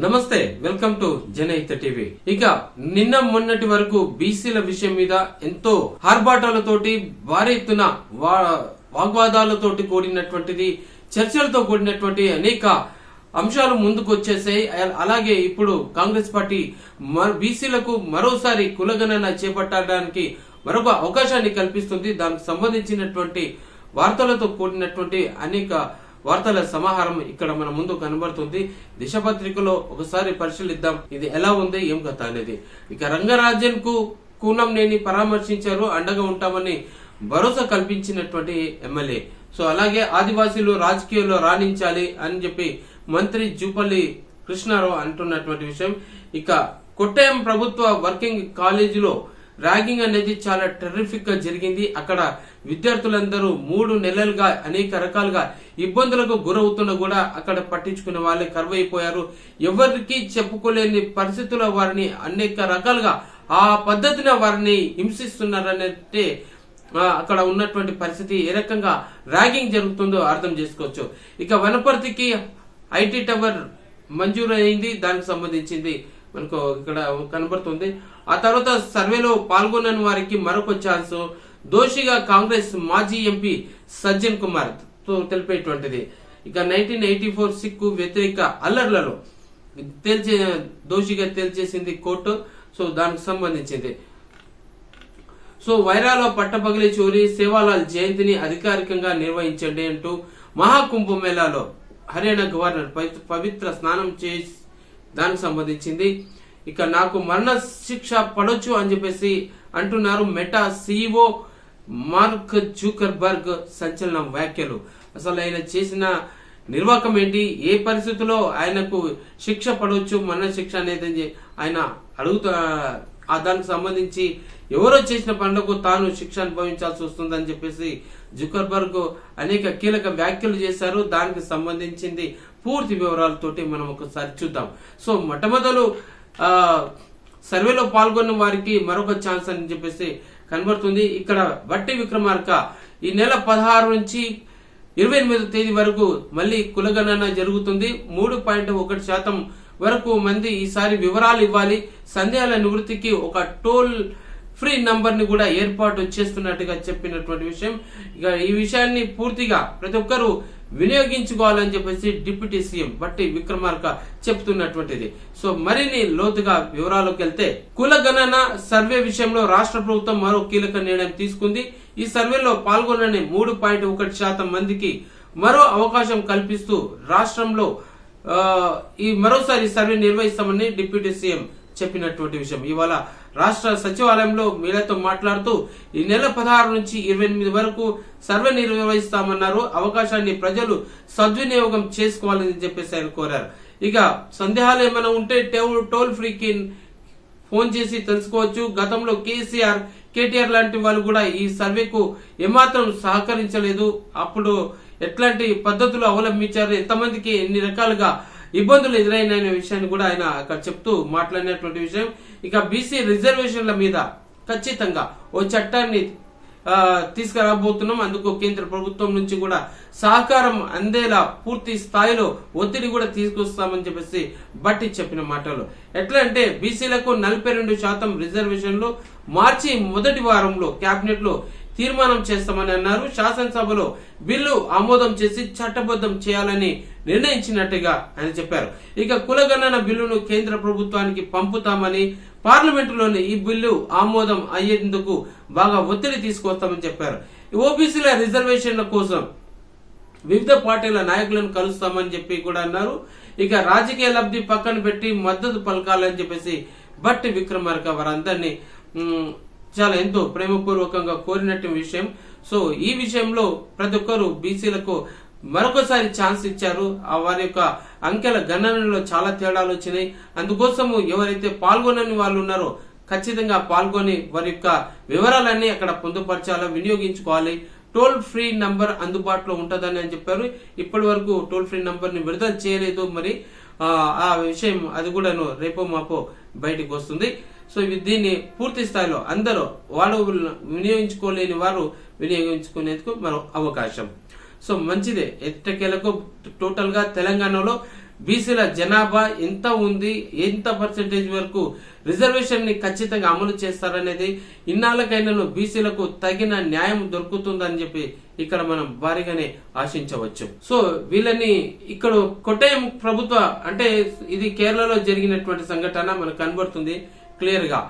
నమస్తే, welcome to జనహిత TV. ఇక నిన్న మొన్నటి వరకు బీసీల విషయం మీద ఎంతో ఆర్భాటాలతోటి భారీ ఎత్తున వాగ్వాదాలతోటి కూడినటువంటిది, చర్చలతో కూడినటువంటి అనేక అంశాలు ముందుకు వచ్చేసాయి. అలాగే ఇప్పుడు కాంగ్రెస్ పార్టీ బీసీలకు మరోసారి కులగణన చేపట్టడానికి మరొక అవకాశాన్ని కల్పిస్తుంది. దానికి సంబంధించినటువంటి వార్తలతో కూడినటువంటి అనేక వార్తల సమాహారం ఇక్కడ మన ముందు కనబడుతుంది. దిశపత్రికలో ఒకసారి పరిశీలిద్దాం ఇది ఎలా ఉంది, ఏం కథ అనేది. ఇక రంగరాజన్ కు కూనంనేని పరామర్శించారు, అండగా ఉంటామని భరోసా కల్పించినటువంటి ఎమ్మెల్యే. సో అలాగే ఆదివాసీలు రాజకీయాల్లో రాణించాలి అని చెప్పి మంత్రి జూపల్లి కృష్ణారావు అంటున్నటువంటి విషయం. ఇక కొట్టాయం ప్రభుత్వ వర్కింగ్ కాలేజీలో ర్యాగింగ్ అనేది చాలా టెర్రిఫిక్ గా జరిగింది. అక్కడ విద్యార్థులందరూ 3 నెలలుగా అనేక రకాలుగా ఇబ్బందులకు గురవుతున్నా కూడా అక్కడ పట్టించుకునే వాళ్ళే కరువైపోయారు. ఎవరికి చెప్పుకోలేని పరిస్థితుల్లో వారిని అనేక రకాలుగా ఆ పద్ధతిన వారిని హింసిస్తున్నారనేది అక్కడ ఉన్నటువంటి పరిస్థితి. ఏ రకంగా ర్యాగింగ్ జరుగుతుందో అర్థం చేసుకోవచ్చు. ఇక వనపర్తికి ఐటీ టవర్ మంజూరు అయింది, దానికి సంబంధించింది మనకు ఇక్కడ కనబడుతుంది. ఆ తర్వాత సర్వేలో పాల్గొన్న వారికి మరొక ఛాన్స్, దోషిగా కాంగ్రెస్ మాజీ ఎంపీ సజ్జన్ కుమార్ తో తెలిపేటువంటిది. ఇక 1984 సిక్కు వ్యతిరేక అల్లర్లలో దోషిగా తేల్చేసింది కోర్టు. సో దానికి సంబంధించింది. సో వైరాలో పట్టపగలి చోరీ, సేవాలాల్ జయంతిని అధికారికంగా నిర్వహించండి అంటూ మహాకుంభమేళాలో హర్యానా గవర్నర్ పవిత్ర స్నానం చేసి దానికి సంబంధించింది. ఇక నాకు మరణ శిక్ష పడొచ్చు అని చెప్పేసి అంటున్నారు మెటా సిఇఓ మార్క్ జూకర్బర్గ్. సంచలన వ్యాఖ్యలు. అసలు ఆయన చేసిన నిర్వాకం ఏంటి, ఏ పరిస్థితుల్లో ఆయనకు శిక్ష పడవచ్చు, మరణ శిక్ష అనేది ఆయన అడుగుతా. దానికి సంబంధించి ఎవరో చేసిన పనులకు తాను శిక్ష అనుభవించాల్సి వస్తుందని చెప్పేసి జుకర్బర్గ్ అనేక కీలక వ్యాఖ్యలు చేశారు. దానికి సంబంధించింది పూర్తి వివరాలతోటి మనం ఒకసారి చూద్దాం. సో మొట్టమొదలు సర్వేలో పాల్గొన్న వారికి మరొక ఛాన్స్ అని చెప్పేసి కనబడుతుంది. ఇక్కడ బట్టి విక్రమార్క ఈ నెల 16 నుంచి 28 తేదీ వరకు మళ్ళీ కులగణన జరుగుతుంది. 3.1% వరకు మంది ఈసారి వివరాలు ఇవ్వాలి. సందేహాల నివృత్తికి ఒక టోల్ ఫ్రీ నంబర్ ని కూడా ఏర్పాటు చేస్తున్నట్టుగా చెప్పినటువంటి విషయం. ఇక ఈ విషయాన్ని పూర్తిగా ప్రతి ఒక్కరూ వినియోగించుకోవాలని చెప్పేసి డిప్యూటీ సీఎం బట్టి విక్రమార్క చెప్తున్నటువంటిది. సో మరిన్ని లోతుగా వివరాల్లోకి వెళ్తే, కులగణన సర్వే విషయంలో రాష్ట్ర ప్రభుత్వం మరో కీలక నిర్ణయం తీసుకుంది. ఈ సర్వేలో పాల్గొనని 3.1% మందికి మరో అవకాశం కల్పిస్తూ రాష్ట్రంలో ఈ మరోసారి సర్వే నిర్వహిస్తామని డిప్యూటీ సీఎం చెప్పినటువంటి విషయం. ఇవాళ రాష్ట్ర సచివాలయంలో మీడియాతో మాట్లాడుతూ ఈ నెల 16 నుంచి 28 వరకు సర్వే నిర్వహిస్తామన్నారు. అవకాశాన్ని ప్రజలు సద్వినియోగం చేసుకోవాలని చెప్పేసి ఆయన కోరారు. ఇక సందేహాలు ఏమైనా ఉంటే టోల్ ఫ్రీకి ఫోన్ చేసి తెలుసుకోవచ్చు. గతంలో కేటీఆర్ లాంటి వాళ్ళు కూడా ఈ సర్వేకు ఏమాత్రం సహకరించలేదు. అప్పుడు ఎట్లాంటి పద్ధతులు అవలంబించారు, ఎంతమందికి ఎన్ని రకాలుగా ఇబ్బందులు ఎదురైన విషయాన్ని కూడా ఆయన అక్కడ చెప్తూ మాట్లాడినటువంటి విషయం. ఇక బీసీ రిజర్వేషన్ల మీద ఖచ్చితంగా ఓ చట్టాన్ని తీసుకురాబోతున్నాం. అందుకు కేంద్ర ప్రభుత్వం నుంచి కూడా సహకారం అందేలా పూర్తి స్థాయిలో ఒత్తిడి కూడా తీసుకొస్తామని చెప్పేసి బట్టి చెప్పిన మాటలు. ఎట్లా అంటే బీసీలకు 42% రిజర్వేషన్లు మార్చి మొదటి వారంలో కేబినెట్ లో తీర్మానం చేస్తామని అన్నారు. శాసనసభలో బిల్లు ఆమోదం చేసి చట్టబద్ధం చేయాలని నిర్ణయించినట్టుగా ఆయన చెప్పారు. ఇక కులగణన బిల్లును కేంద్ర ప్రభుత్వానికి పంపుతామని, పార్లమెంటులోని ఈ బిల్లు ఆమోదం అయ్యేందుకు బాగా ఒత్తిడి తీసుకొస్తామని చెప్పారు. ఓబీసీల రిజర్వేషన్ల కోసం వివిధ పార్టీల నాయకులను కలుస్తామని చెప్పి కూడా అన్నారు. ఇక రాజకీయ లబ్ధి పక్కన పెట్టి మద్దతు పలకాలని చెప్పేసి బట్టి విక్రమార్క వారందరినీ చాలా ఎంతో ప్రేమపూర్వకంగా కోరినట్టు విషయం. సో ఈ విషయంలో ప్రతి ఒక్కరు బీసీలకు మరొకసారి ఛాన్స్ ఇచ్చారు. వారి యొక్క అంకెల గణనలో చాలా తేడాలు వచ్చినాయి. అందుకోసము ఎవరైతే పాల్గొనని వాళ్ళు ఉన్నారో ఖచ్చితంగా పాల్గొని వారి యొక్క వివరాలన్నీ అక్కడ పొందుపరచాలా, వినియోగించుకోవాలి. టోల్ ఫ్రీ నంబర్ అందుబాటులో ఉంటుందని అని చెప్పారు. ఇప్పటి వరకు టోల్ ఫ్రీ నంబర్ ని విడుదల చేయలేదు. మరి ఆ విషయం అది కూడా రేపో మాపో బయటకు వస్తుంది. సో దీన్ని పూర్తి స్థాయిలో అందరూ వాడు వినియోగించుకోలేని వారు వినియోగించుకునేందుకు మరో అవకాశం. సో మంచిదే. ఎట్టకేలకు టోటల్ గా తెలంగాణలో బీసీల జనాభా ఎంత ఉంది, ఎంత పర్సెంటేజ్ వరకు రిజర్వేషన్ ని ఖచ్చితంగా అమలు చేస్తారనేది, ఇన్నాళ్ళకైనా బీసీలకు తగిన న్యాయం దొరుకుతుందని చెప్పి ఇక్కడ మనం భారీగానే ఆశించవచ్చు. సో వీళ్ళని ఇక్కడ కొట్టాయం ప్రభుత్వ అంటే ఇది కేరళలో జరిగినటువంటి సంఘటన మనకు కనబడుతుంది క్లియర్ గా.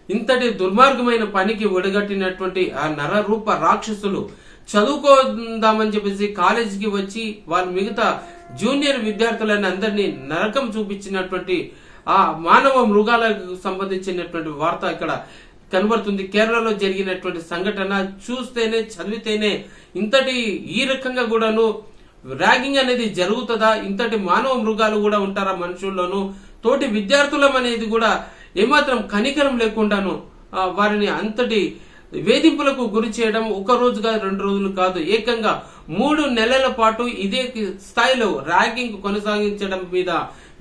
ఇంతటి దుర్మార్గమైన పనికి ఒడగట్టినటువంటి ఆ నరరూప రాక్షసులు చదువుకోదామని చెప్పేసి కాలేజీకి వచ్చి వాళ్ళ మిగతా జూనియర్ విద్యార్థులని అందరినీ నరకం చూపించినటువంటి ఆ మానవ మృగాలకు సంబంధించినటువంటి వార్త ఇక్కడ కనబడుతుంది. కేరళలో జరిగినటువంటి సంఘటన చూస్తేనే చదివితేనే ఇంతటి ఈ రకంగా కూడాను ర్యాగింగ్ అనేది జరుగుతుందా, ఇంతటి మానవ మృగాలు కూడా ఉంటారా మనుషుల్లోనూ, తోటి విద్యార్థులం అనేది కూడా ఏమాత్రం కనికరం లేకుండాను వారిని అంతటి వేధింపులకు గురి చేయడం ఒక రోజుగా 2 రోజులు కాదు, ఏకంగా 3 నెలల పాటు ఇదే స్థాయిలో ర్యాగింగ్ కొనసాగించడం మీద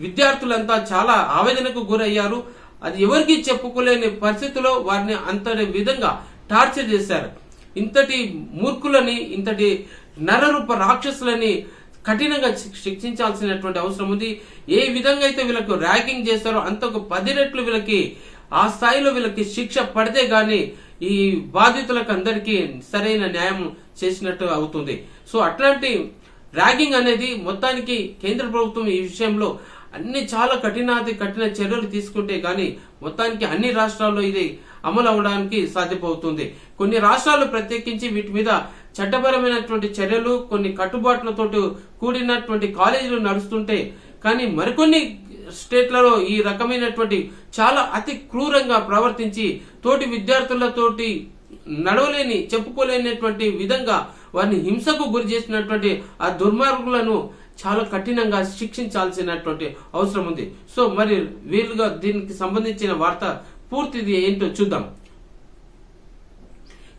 విద్యార్థులంతా చాలా ఆవేదనకు గురయ్యారు. అది ఎవరికి చెప్పుకోలేని పరిస్థితిలో వారిని అంతటి విధంగా టార్చర్ చేశారు. ఇంతటి మూర్ఖులని, ఇంతటి నరరూప రాక్షసులని కఠినంగా శిక్షించాల్సినటువంటి అవసరం ఉంది. ఏ విధంగా అయితే వీళ్ళకు ర్యాగింగ్ చేస్తారో అంతకు 10 రెట్లు వీళ్ళకి ఆ స్థాయిలో వీళ్ళకి శిక్ష పడితే గాని ఈ బాధితులకు అందరికీ సరైన న్యాయం చేసినట్టు అవుతుంది. సో అట్లాంటి ర్యాగింగ్ అనేది మొత్తానికి కేంద్ర ప్రభుత్వం ఈ విషయంలో అన్ని చాలా కఠిన చర్యలు తీసుకుంటే గాని మొత్తానికి అన్ని రాష్ట్రాల్లో ఇది అమలు అవడానికి సాధ్యపడుతుంది. కొన్ని రాష్ట్రాలు ప్రత్యేకించి వీటి మీద చట్టపరమైనటువంటి చర్యలు, కొన్ని కట్టుబాట్లతో కూడినటువంటి కాలేజీలు నడుస్తుంటే, కానీ మరికొన్ని స్టేట్లలో ఈ రకమైనటువంటి చాలా అతి క్రూరంగా ప్రవర్తించి తోటి విద్యార్థులతోటి నడవలేని చెప్పుకోలేనటువంటి విధంగా వారిని హింసకు గురి చేసినటువంటి ఆ దుర్మార్గులను చాలా కఠినంగా శిక్షించాల్సినటువంటి అవసరం ఉంది. సో మరి వీళ్ళుగా దీనికి సంబంధించిన వార్త పూర్తిది ఏంటో చూద్దాం.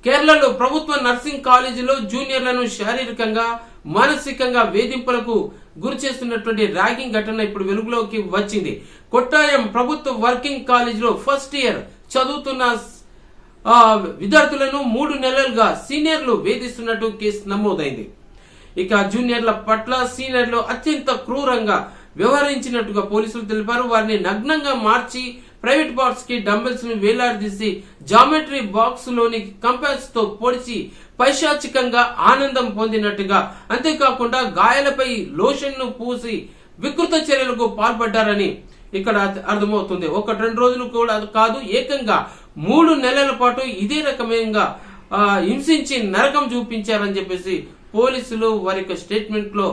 కేరళలో ప్రభుత్వ నర్సింగ్ కాలేజీలో జూనియర్లను శారీరకంగా మానసికంగా వేధింపులకు గురి చేస్తున్నటువంటి ర్యాగింగ్ ఘటన ఇప్పుడు వెలుగులోకి వచ్చింది. కొట్టాయం ప్రభుత్వ వర్కింగ్ కాలేజీలో ఫస్ట్ ఇయర్ చదువుతున్న విద్యార్థులను 3 నెలలుగా సీనియర్లు వేధిస్తున్నట్టు కేసు నమోదైంది. ఇక జూనియర్ల పట్ల సీనియర్లు అత్యంత క్రూరంగా వ్యవహరించినట్టుగా పోలీసులు తెలిపారు. వారిని నగ్నంగా మార్చి ప్రైవేట్ బాక్స్ కి డంబెల్స్ ను వేలాడదీసి జామెట్రీ బాక్స్ లోని కంపాస్ తో పొడిచి పైశాచికంగా ఆనందం పొందినట్టుగా, అంతేకాకుండా గాయాలపై లోషన్ ను పూసి వికృత చర్యలకు పాల్పడ్డారని ఇక్కడ అర్థమవుతుంది. 1-2 రోజులు కూడా కాదు, ఏకంగా 3 నెలల పాటు ఇదే రకమైన హింసించి నరకం చూపించారని చెప్పేసి పోలీసులు వారి యొక్క స్టేట్మెంట్ లో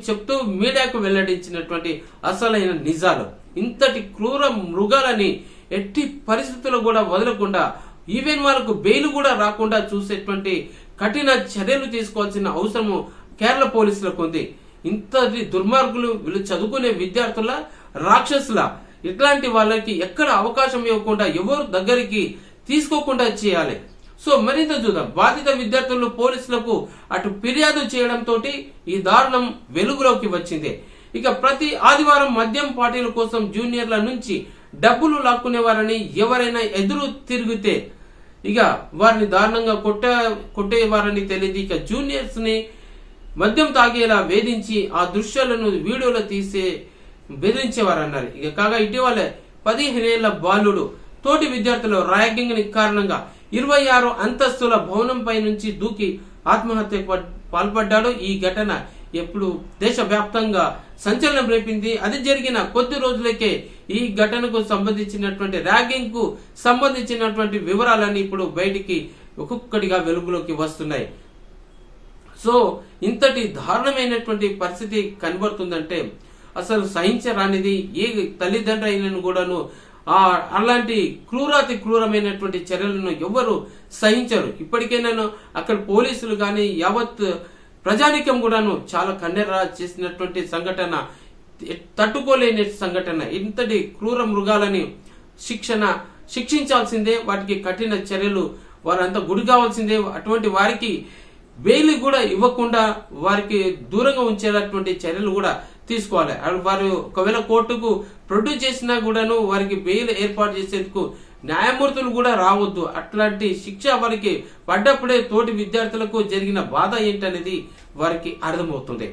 చెప్తూ మీడియాకు వెల్లడించినటువంటి అసలైన నిజాలు. ఇంతటి క్రూర మృగాలని ఎట్టి పరిస్థితుల్లో కూడా వదలకుండా, ఈవెన్ వాళ్ళకు బెయిల్ కూడా రాకుండా చూసేటువంటి కఠిన చర్యలు తీసుకోవాల్సిన అవసరము కేరళ పోలీసులకు ఉంది. ఇంతటి దుర్మార్గులు వీళ్ళు చదువుకునే విద్యార్థుల రాక్షసుల, ఇట్లాంటి వాళ్ళకి ఎక్కడ అవకాశం ఇవ్వకుండా ఎవరు దగ్గరికి తీసుకోకుండా చేయాలి. సో మరింత చూద్దాం. బాధిత విద్యార్థులు పోలీసులకు అటు ఫిర్యాదు చేయడంతో ఈ దారుణం వెలుగులోకి వచ్చింది. ఇక ప్రతి ఆదివారం మద్యం పార్టీల కోసం జూనియర్ల నుంచి డబ్బులు లాక్కునేవారని ఎవరైనా ఎదురు తిరిగితే ఇక వారిని దారుణంగా కొట్టేవారని తెలియదు. ఇక జూనియర్స్ ని మద్యం తాగేలా వేధించి ఆ దృశ్యాలను వీడియోలో తీసే బెదిరించేవారన్నారు. ఇక కాగా ఇటీవల 15 ఏళ్ల బాలుడు తోటి విద్యార్థులు ర్యాగింగ్ కారణంగా 26 అంతస్తుల భవనంపై నుంచి దూకి ఆత్మహత్యకు పాల్పడ్డాడు. ఈ ఘటన ఎప్పుడు దేశవ్యాప్తంగా సంచలనం రేపింది. అది జరిగిన కొద్ది రోజులకే ఈ ఘటనకు సంబంధించినటువంటి ర్యాగింగ్ కు సంబంధించినటువంటి వివరాలన్నీ ఇప్పుడు బయటికి ఒక్కొక్కటిగా వెలుగులోకి వస్తున్నాయి. సో ఇంతటి దారుణమైనటువంటి పరిస్థితి కనబడుతుందంటే అసలు సహించరానిది. ఏ తల్లిదండ్రులు అయినను కూడాను అలాంటి క్రూరాతి క్రూరమైనటువంటి చర్యలను ఎవరు సహించరు. ఇప్పటికైనా అక్కడ పోలీసులు గాని యావత్ ప్రజానికం కూడాను చాలా కన్నెర్ర చేసినటువంటి సంఘటన, తట్టుకోలేని సంఘటన. ఇంతటి క్రూర మృగాలని శిక్షించాల్సిందే, వాటికి కఠిన చర్యలు వారంతా గురి కావాల్సిందే. అటువంటి వారికి బెయిల్ కూడా ఇవ్వకుండా వారికి దూరంగా ఉంచేటటువంటి చర్యలు కూడా తీసుకోవాలి. వారు ఒకవేళ కోర్టుకు ప్రొడ్యూస్ చేసినా కూడాను వారికి బెయిల్ ఏర్పాటు చేసేందుకు న్యాయమూర్తులు కూడా రావద్దు. అట్లాంటి శిక్ష వారికి పడ్డప్పుడే తోటి విద్యార్థులకు జరిగిన బాధ ఏంటనేది వారికి అర్థమవుతుంది.